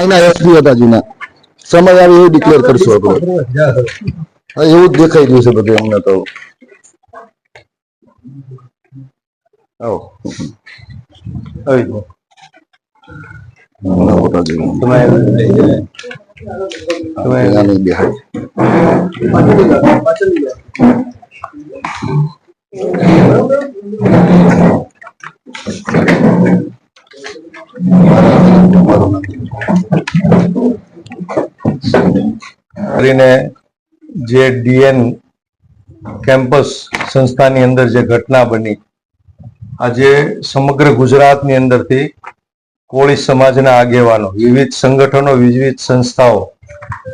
આના એસપી હતા જૂના સમય આવે એવું ડિક્લેર કરશું આપણે. એવું જ દેખાઈ રહ્યું છે બધું અમને તો. કરીને જે ડીએન કેમ્પસ સંસ્થાની અંદર જે ઘટના બની, આજે સમગ્ર ગુજરાતની અંદરથી કોળી સમાજના આગેવાનો, વિવિધ સંગઠનો, વિવિધ સંસ્થાઓ,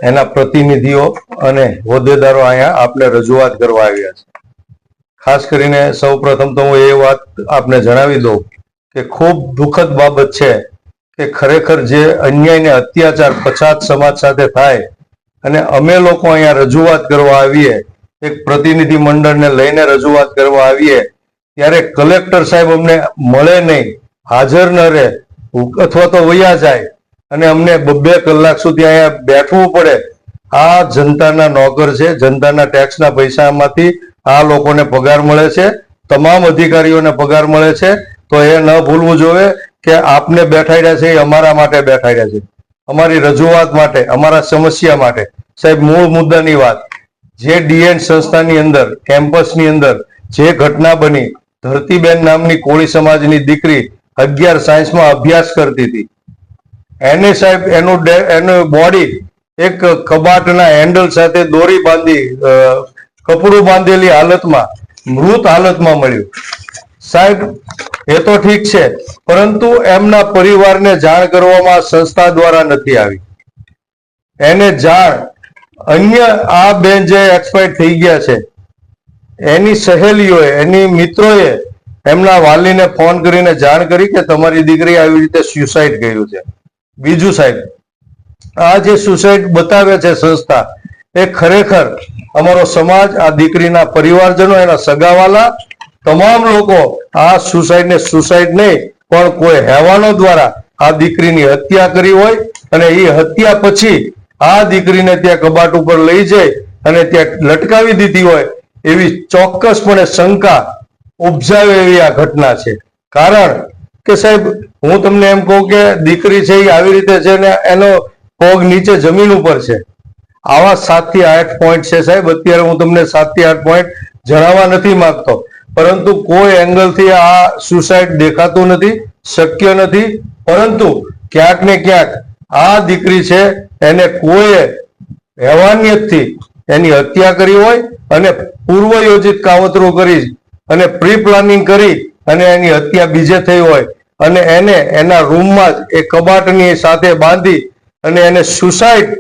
એના પ્રતિનિધિઓ અને હોદ્દેદારો અહીંયા આપને રજૂઆત કરવા આવ્યા છે. ખાસ કરીને સૌ પ્રથમ તો હું એ વાત આપને જણાવી દઉં કે ખૂબ દુઃખદ બાબત છે કે ખરેખર જે અન્યાય ને અત્યાચાર પછાત સમાજ સાથે થાય અને અમે લોકો અહીંયા રજૂઆત કરવા આવીએ, એક પ્રતિનિધિ મંડળને લઈને રજૂઆત કરવા આવીએ, ત્યારે કલેક્ટર સાહેબ અમને મળે નહીં, હાજર ન રહે અથવા તો વયા જાય અને અમને 2 કલાક સુધી અહીંયા બેઠવું પડે. આ જનતાના નોકર છે, જનતાના ટેક્સના પૈસામાંથી આ લોકોને પગાર મળે છે, તમામ અધિકારીઓને પગાર મળે છે. તો એ ન ભૂલવું જોઈએ કે આપને બેઠાડ્યા છે એ અમારા માટે બેઠાડ્યા છે, અમારી રજૂઆત માટે, અમારા સમસ્યા માટે. સાહેબ, મૂળ મુદ્દાની વાત, જે ડીએન સંસ્થાની અંદર કેમ્પસની અંદર જે ઘટના બની, ધરતીબેન નામની કોળી સમાજની દીકરી 11 સાયન્સમાં અભ્યાસ કરતી હતી, એને સાહેબ એનું બોડી એક કબાટના હેન્ડલ સાથે દોરી બાંધી, કપડું બાંધેલી હાલતમાં, મૃત હાલતમાં મળ્યું. સાહેબ, એ તો ઠીક છે, પરંતુ એમના પરિવારને જાણ કરવામાં સંસ્થા દ્વારા નથી આવી. એને જાણ અન્ય આ બેન જે એક્સપાયર થઈ ગયા છે એની સહેલીઓએ, એની મિત્રોએ એમના વાલીને ફોન કરીને જાણ કરી કે તમારી દીકરી આવી રીતે સ્યુસાઇડ કર્યું છે. બીજું સાહેબ, આ જે સુસાઇડ બતાવે છે સંસ્થા, એ ખરેખર અમારો સમાજ, આ દીકરીના પરિવારજનો, એના સગાવાલા, તમામ લોકો આ સુસાઇડને સુસાઇડ નહીં પણ કોઈ હેવાનો દ્વારા આ દીકરીની હત્યા કરી હોય અને એ હત્યા પછી આ દીકરીને ત્યાં કબાટ ઉપર લઈ જઈ અને ત્યાં લટકાવી દીધી હોય એવી ચોક્કસપણે શંકા ઉપજાવે એવી આ ઘટના છે. કારણ કે સાહેબ, હું તમને એમ કહું કે દીકરી છે એ આવી રીતે છે ને એનો પગ નીચે જમીન ઉપર છે. આવા 7 થી 8 પોઈન્ટ છે સાહેબ. અત્યારે હું તમને 7 થી 8 પોઈન્ટ જણાવવા નથી માંગતો, પરંતુ કોઈ એંગલથી આ સુસાઇડ દેખાતું નથી, શક્ય નથી. પરંતુ ક્યાંક ને ક્યાંક આ દીકરી છે એને કોઈએ હેવાનિયતથી એની હત્યા કરી હોય અને પૂર્વ યોજિત કાવતરું કરી અને પ્રી પ્લાનિંગ કરી અને એની હત્યા બીજે થઈ હોય અને એને એના રૂમમાં જ એ કબાટની સાથે બાંધી અને એને સુસાઇડ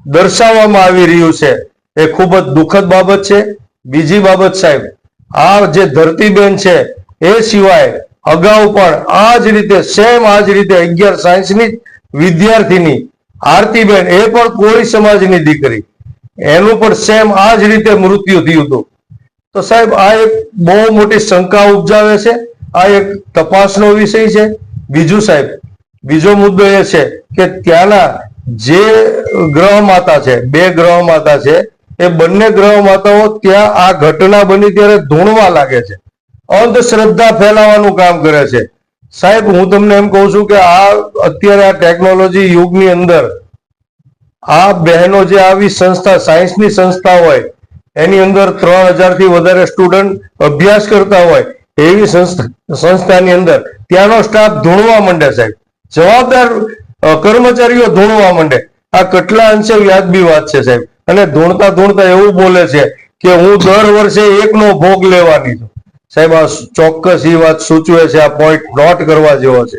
દર્શાવવામાં આવી રહ્યું છે. એ ખૂબ જ દુઃખદ બાબત છે. બીજી બાબત સાહેબ, આ જે ધરતીબેન છે એ સિવાય અગાઉ પણ આ જ રીતે સેમ આ જ રીતે 11 સાયન્સની વિદ્યાર્થીની આરતીબેન, એ પણ કોળી સમાજની દીકરી, એનું પણ સેમ આ જ રીતે મૃત્યુ થયું હતું. તો સાહેબ, આ એક બહુ મોટી શંકા ઉપજાવે છે. આ એક તપાસનો વિષય છે. બીજું સાહેબ, બીજો મુદ્દો એ છે કે ત્યાંના જે ગ્રહ માતા છે, 2 ગ્રહ માતા છે, એ બંને ગ્રહ માતાઓ ત્યાં આ ઘટના બની ત્યારે ધૂણવા લાગે છે, અંધશ્રદ્ધા ફેલાવાનું કામ કરે છે. સાહેબ, હું તમને એમ કહું છું કે આ અત્યારે આ ટેકનોલોજી યુગની અંદર આ બહેનો જે આવી સંસ્થા, સાયન્સની સંસ્થા હોય, એની અંદર 3000 થી વધારે સ્ટુડન્ટ અભ્યાસ કરતા હોય એવી સંસ્થાની અંદર ત્યાંનો સ્ટાફ ધૂણવા માંડે સાહેબ, જવાબદાર કર્મચારીઓ ધૂણવા માંડે. આ કેટલા અંશે વ્યાજબી વાત છે સાહેબ. અને ધૂણતા ધૂણતા એવું બોલે છે કે હું દર વર્ષે એકનો ભોગ લેવાની છું. સાહેબ, આ ચોક્કસ એ વાત સૂચવે છે, આ પોઈન્ટ નોટ કરવા જેવો છે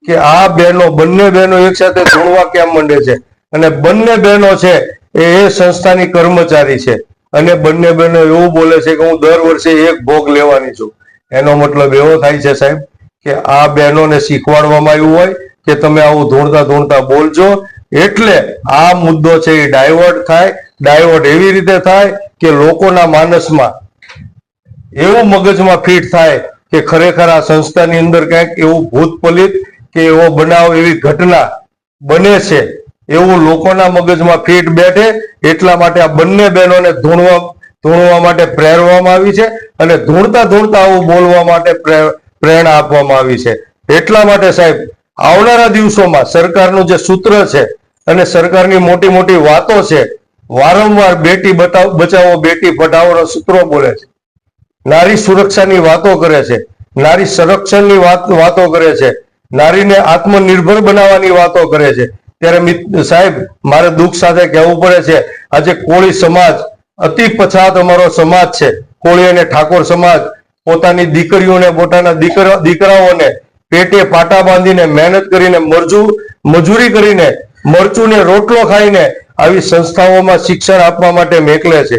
કે આ બહેનો, બંને બહેનો એક સાથે ધૂણવા કેમ માંડે છે. અને બંને બહેનો છે એ સંસ્થાની કર્મચારી છે અને બંને બહેનો એવું બોલે છે કે હું દર વર્ષે એક ભોગ લેવાની છું. એનો મતલબ એવો થાય છે સાહેબ કે આ બહેનોને શીખવાડવામાં આવ્યું હોય કે તમે આવું ધૂણતા ધૂણતા બોલજો, એટલે આ મુદ્દો છે એ ડાયવર્ટ થાય. ડાયવર્ટ એવી રીતે થાય કે લોકોના માનસમાં એવું મગજમાં ફિટ થાય કે ખરેખર આ સંસ્થાની અંદર કંઈક એવું ભૂત પલિત કે એવો બનાવ, એવી ઘટના બને છે એવું લોકોના મગજમાં ફીટ બેઠે એટલા માટે આ બંને બહેનોને ધૂણવા માટે પ્રેરવામાં આવી છે અને ધૂણતા આવું બોલવા માટે પ્રેરણા આપવામાં આવી છે. એટલા માટે સાહેબ આવનારા દિવસોમાં સરકારનું જે સૂત્ર છે અને સરકારની મોટી મોટી વાતો છે, વારંવાર બેટી બચાવો બેટી પઢાઓના સૂત્રો બોલે છે, નારી સુરક્ષાની વાતો કરે છે, નારી સંરક્ષણની વાતો કરે છે, નારીને આત્મનિર્ભર બનાવવાની વાતો કરે છે. ત્યારે સાહેબ મારે દુઃખ સાથે કહેવું પડે છે, આજે કોળી સમાજ અતિ પછાત અમારો સમાજ છે. કોળી અને ઠાકોર સમાજ પોતાની દીકરીઓને પોતાના દીકરાઓને પેટે પાટા બાંધીને મહેનત કરીને મજૂરી કરીને મરચું ને રોટલો ખાઈને આવી સંસ્થાઓમાં શિક્ષણ આપવા માટે મેકલે છે.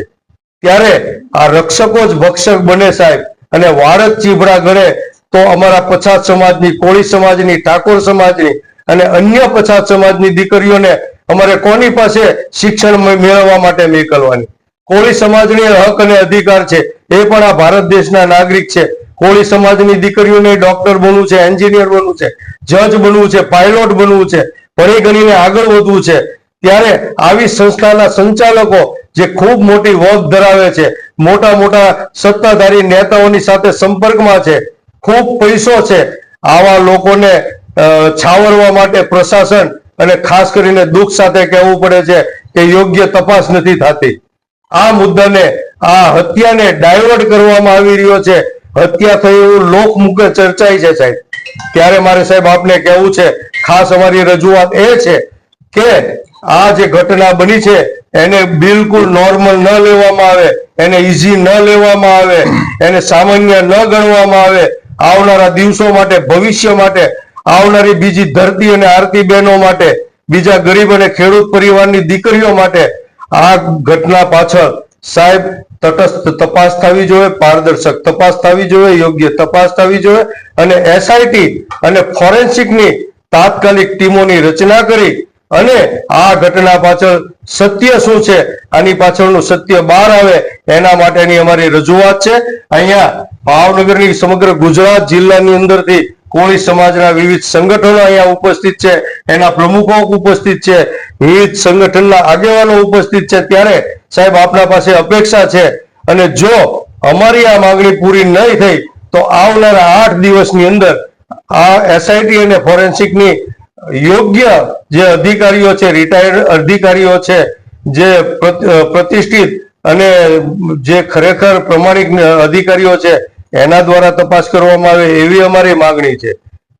ત્યારે આ રક્ષકો જ ભક્ષક બને સાહેબ અને વાળ જ ચીભડા ગળે તો અમારા પછાત સમાજની, કોળી સમાજની, ઠાકોર સમાજની અને અન્ય પછાત સમાજની દીકરીઓને અમારે કોની પાસે શિક્ષણ મેળવવા માટે મોકલવાની? કોળી સમાજની હક અને અધિકાર છે, એ પણ આ ભારત દેશના નાગરિક છે. કોળી સમાજની દીકરીઓને ડોક્ટર બનવું છે, એન્જિનિયર બનવું છે, જજ બનવું છે, પાયલોટ બનવું છે, ભણી ગણીને આગળ વધવું છે. ત્યારે આવી સંસ્થાના સંચાલકો જે ખૂબ મોટી વગ ધરાવે છે, મોટા સત્તાધારી નેતાઓની સાથે સંપર્કમાં છે, ખૂબ પૈસો છે, આવા લોકોને છાવરવા માટે પ્રશાસન અને ખાસ કરીને દુઃખ સાથે કહેવું પડે છે કે યોગ્ય તપાસ નથી થતી. આ મુદ્દાને, આ હત્યાને ડાયવર્ટ કરવામાં આવી રહ્યો છે. હત્યા થઈ એવું લોકમુખે ચર્ચાય છે સાહેબ. ત્યારે મારે સાહેબ આપને કહેવું છે, ખાસ અમારી રજૂઆત એ છે કે આ જે ઘટના બની છે એને બિલકુલ નોર્મલ ન લેવામાં આવે, એને ઈઝી ન લેવામાં આવે, એને સામાન્ય ન ગણવામાં આવે. આવનારા દિવસો માટે, ભવિષ્ય માટે, આવનારી બીજી ધરતી અને આરતી બહેનો માટે, બીજા ગરીબ અને ખેડૂત પરિવારની દીકરીઓ માટે આ ઘટના પાછળ સાહેબ તટસ્થ તપાસ થવી જોઈએ, પારદર્શક તપાસ થવી જોઈએ, યોગ્ય તપાસ થવી જોઈએ અને એસઆઈટી અને ફોરેન્સિકની તાત્કાલિક ટીમોની રચના કરી અને આ ઘટના પાછળ સત્ય શું છે, આની પાછળનું સત્ય બહાર આવે એના માટેની અમારી રજૂઆત છે. અહીંયા ભાવનગરની સમગ્ર ગુજરાત જિલ્લાની અંદરથી કોળી સમાજના વિવિધ સંગઠનો અહીંયા ઉપસ્થિત છે, એના પ્રમુખો ઉપસ્થિત છે, વિવિધ સંગઠનના આગેવાનો ઉપસ્થિત છે. ત્યારે સાહેબ આપના પાસે અપેક્ષા છે અને જો અમારી આ માંગણી પૂરી નહીં થઈ તો આવનારા 8 દિવસની અંદર આ એસઆઈટી અને ફોરેન્સિકની યોગ્ય જે અધિકારીઓ છે, રિટાયર્ડ અધિકારીઓ છે, જે પ્રતિષ્ઠિત અને જે ખરેખર પ્રમાણિક અધિકારીઓ છે એના દ્વારા તપાસ કરવામાં આવે એવી અમારી માંગણી છે.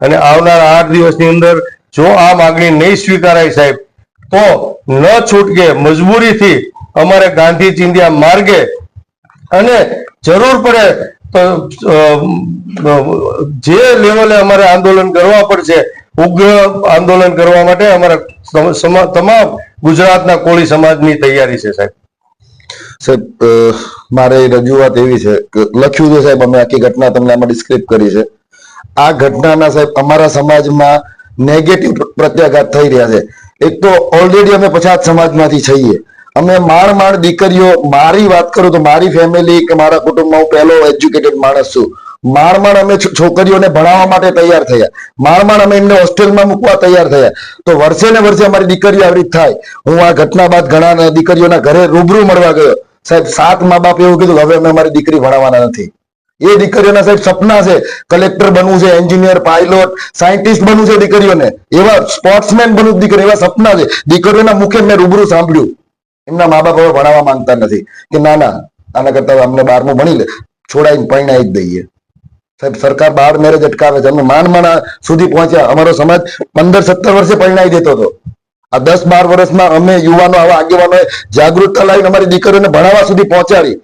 અને આવનારા 8 દિવસની અંદર જો આ માંગણી નહીં સ્વીકારાય સાહેબ તો ન છૂટકે મજબૂરીથી અમારે ગાંધી ચિંધ્યા માર્ગે અને જરૂર પડે તો જે લેવલે અમારે આંદોલન કરવા પડશે, ઉગ્ર આંદોલન કરવા માટે અમારા તમામ ગુજરાતના કોળી સમાજની તૈયારી છે સાહેબ. સાહેબ મારે રજૂઆત એવી છે કે લખ્યું છે સાહેબ, અમે આખી ઘટના તમને આમાં ડિસ્ક્રાઇબ કરી છે. આ ઘટનાના સાહેબ અમારા સમાજમાં નેગેટિવ પ્રત્યાઘાત થઈ રહ્યા છે. એક તો ઓલરેડી અમે પછાત સમાજમાંથી છીએ, અમે માંડ દીકરીઓ, મારી વાત કરું તો મારી ફેમિલી કે મારા કુટુંબમાં હું પહેલો એજ્યુકેટેડ માણસ છું. માંડ અમે છોકરીઓને ભણાવવા માટે તૈયાર થયા, માંડ અમે એમને હોસ્ટેલમાં મૂકવા તૈયાર થયા. તો વર્ષે ને વર્ષે અમારી દીકરીઓ આવી થાય. હું આ ઘટના બાદ ઘણા દીકરીઓના ઘરે રૂબરૂ મળવા ગયો સાહેબ. 7 મા બાપ એવું કીધું હવે અમે અમારી દીકરી ભણાવવાના નથી. એ દીકરીઓના સાહેબ સપના છે કલેક્ટર બનવું છે, એન્જિનિયર, પાયલોટ, સાયન્ટિસ્ટ બનવું છે દીકરીઓને, એવા સ્પોર્ટ્સમેન બનવું દીકરીઓ, એવા સપના છે દીકરીઓના મુખે. મેં રૂબરૂ સાંભળ્યું એમના મા બાપ હવે ભણાવવા માંગતા નથી કે ના આના કરતા અમને 12મું ભણી લે, છોડાઈને પરણાવી જ દઈએ. સાહેબ સરકાર બાળ મેરેજ અટકાવે છે. અમે માંડ સુધી પહોંચ્યા. અમારો સમાજ 15-17 વર્ષે પરણાવી દેતો હતો. આ 10-12 વર્ષમાં અમે યુવાનો, આવા આગેવાનોએ જાગૃતતા લાવીને અમારી દીકરીઓને ભણાવવા સુધી પહોંચાડી.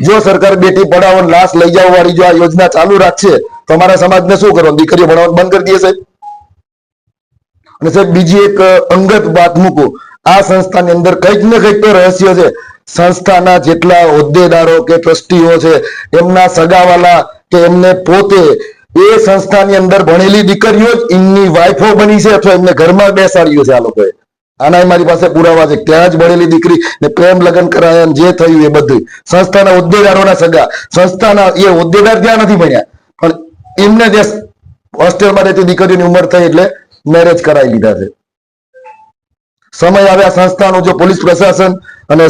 જો સરકાર બેટી પઢાઓ લાશ લઈ જાવ વાળી જો આ યોજના ચાલુ રાખશે તો અમારા સમાજને શું કરવાનું? દીકરીઓ ભણાવવાનું બંધ કરી દઈએ સાહેબ. અને સાહેબ બીજી એક અંગત વાત મૂકું, આ સંસ્થાની અંદર કંઈક ને કંઈક તો રહસ્ય છે. સંસ્થાના જેટલા હોદ્દેદારો કે ટ્રસ્ટીઓ છે, એમના સગાવાલા કે એમને પોતે એ સંસ્થાની અંદર ભણેલી દીકરીઓ જ એમની વાઇફો બની છે અથવા એમને ઘરમાં બેસાડ્યું છે આ લોકોએ. આના મારી પાસે પુરાવા છે. ત્યાં જ ભણેલી દીકરી ને પ્રેમ લગ્ન કરાયા, જે થયું એ બધું સંસ્થાના હોદ્દેદારોના સગા. સંસ્થાના એ હોદ્દેદાર ત્યાં નથી ભણ્યા પણ એમને જે હોસ્ટેલમાં રહેતી દીકરીઓની ઉંમર થઈ એટલે મેરેજ કરાવી લીધા છે સમય આવે આ સંસ્થાનું જો પોલીસ પ્રશાસન અને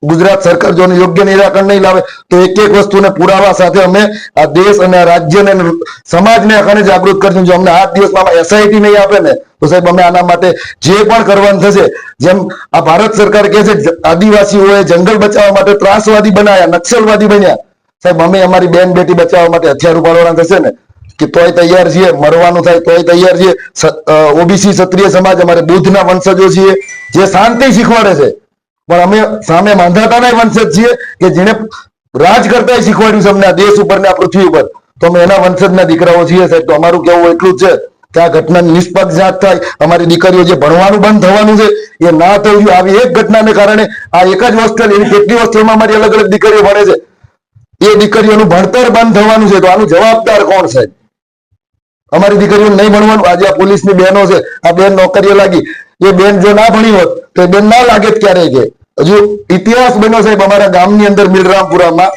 ગુજરાત સરકાર જો આનું યોગ્ય નિરાકરણ નહીં લાવે તો એક એક વસ્તુને પુરાવા સાથે અમે આ દેશ અને આ રાજ્યને અને સમાજને આખાને જાગૃત કરશું. જો અમને 8 દિવસમાં એસઆઈટી નહીં આપે ને તો સાહેબ અમે આના માટે જે પણ કરવાનું થશે, જેમ આ ભારત સરકાર કહે છે આદિવાસીઓએ જંગલ બચાવવા માટે ત્રાસવાદી બનાયા, નક્સલવાદી બન્યા, સાહેબ અમે અમારી બેન બેટી બચાવવા માટે હથિયાર ઉપાડવાના થશે ને કે તોય તૈયાર છીએ, મરવાનું થાય તોય તૈયાર છીએ. ઓબીસી ક્ષત્રિય સમાજ અમારે બુદ્ધના વંશજો છીએ જે શાંતિ શીખવાડે છે, પણ અમે સામે માંધાતાના વંશજ છીએ કે જેને રાજ કરતા શીખવાડ્યું છે અમને આ દેશ ઉપર ને આ પૃથ્વી ઉપર, તો અમે એના વંશજના દીકરાઓ છીએ સાહેબ. તો અમારું કહેવું એટલું જ છે કે આ ઘટનાની નિષ્પક્ષ જાંચ થાય. અમારી દીકરીઓ જે ભણવાનું બંધ થવાનું છે એ ના થયું જોઈએ. આવી એક ઘટનાને કારણે આ એક જ હોસ્ટેલ, એવી કેટલી હોસ્ટેલમાં અમારી અલગ અલગ દીકરીઓ ભણે છે, એ દીકરીઓનું ભણતર બંધ થવાનું છે. તો આનું જવાબદાર કોણ સાહેબ? અમારી દીકરીઓ નહીં ભણવાનું. આજે આ પોલીસની બહેનો છે, આ બેન નોકરીએ લાગી, એ બેન જો ના ભણી હોત તો એ બેન ના લાગે જ ક્યારેય. કે હજુ ઇતિહાસ બન્યો સાહેબ અમારા ગામની અંદર મિલરામપુરામાં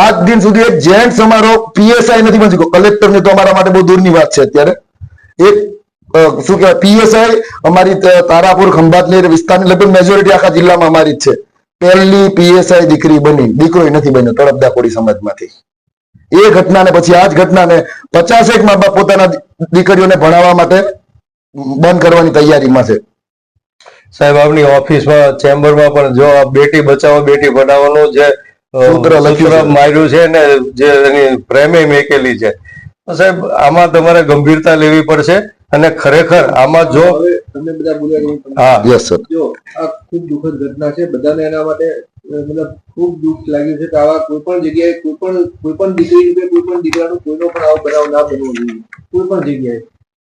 આજ દિન સુધી એક જેન્ટ્સ અમારો પીએસઆઈ નથી બની શક્યો. કલેક્ટરની તો અમારા માટે બહુ દૂરની વાત છે. અત્યારે એક શું કહેવાય પીએસઆઈ અમારી તારાપુર ખંભાતની વિસ્તારની લગભગ મેજોરિટી આખા જિલ્લામાં અમારી જ છે. પહેલી પીએસઆઈ દીકરી બની, દીકરો નથી બન્યો તળપદા કોળી સમાજમાંથી. એ ઘટનાને પછી આ જ ઘટનાને 50 મા બાપ પોતાના દીકરીઓને ભણાવવા માટે બંધ કરવાની તૈયારીમાં છે. સાહેબ આપની ઓફિસમાં ચેમ્બરમાં પણ જો આ બેટી બચાવો બેટી ભણાવવાનું જે સૂત્ર માર્યું છે ને, જે એની પ્રેમે મેકેલી છે, તો સાહેબ આમાં તમારે ગંભીરતા લેવી પડશે. અને ખરેખર આમાં જો તમે બધા બોલ્યા, હા યસ સર, જો આ ખૂબ દુઃખદ ઘટના છે. બધાને એના માટે મતલબ ખૂબ દુઃખ લાગ્યું છે કે આવા કોઈ પણ જગ્યાએ કોઈ પણ દીકરી કે કોઈ પણ દીકરાનો કોઈનો પણ આવો બનાવ ના બનવો જોઈએ, કોઈ પણ જગ્યાએ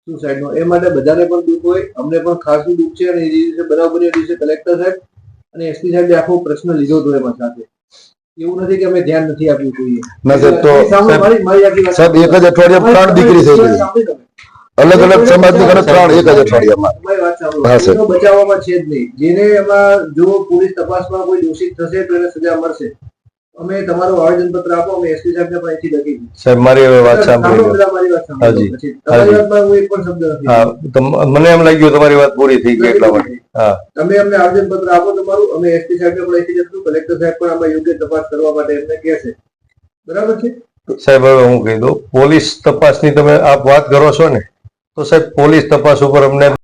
સુસાઇડનો. એ માટે બધાને પણ દુઃખ હોય, અમને પણ ખાસું દુઃખ છે. અને એ દિવસે બનાવ બન્યો દિવસે કલેક્ટર સાહેબ અને એસપી સાહેબે આખો પ્રશ્ન લીધો હતો એમાં સાથે. એવું નથી કે અમે ધ્યાન નથી આપ્યું જોઈએ. ના સાહેબ, તો મારી આખી વાત સાહેબ એક જ અઠવાડિયામાં 3 દીકરી થઈ ગઈ, અલગ અલગ સમાજની ઘરે 3 એક જ અઠવાડિયામાં. તમારી વાત સાંભળો, હા સર, એનો બચાવવામાં છે જ નહીં. જેને એમાં જો પોલીસ તપાસમાં કોઈ દોષિત થશે તો એને સજા મળશે. અમે તમારું આવેદન પત્ર આપો, અમે એસપી સાહેબને પણ અહીંથી લખી સાહેબ મારી હવે વાત સાંભળી લો. મારી વાત સાંભળો. હાજી, પછી તમારી વાતમાં હું એક પણ શબ્દ નથી. હા મને એમ લાગ્યું તમારી વાત પૂરી થઈ ગઈ એટલા માટે. હા તમે અમને આવેદન પત્ર આપો તમારું, અમે એસપી સાહેબને પણ અહીંથી લખશું. કલેક્ટર સાહેબ પણ આમાં યોગ્ય તપાસ કરવા માટે એમને કહેશે. બરાબર છે સાહેબ? હવે હું કહી દઉં, પોલીસ તપાસની તમે આપ વાત કરો છો ને, તો સાહેબ પોલીસ તપાસ ઉપર અમને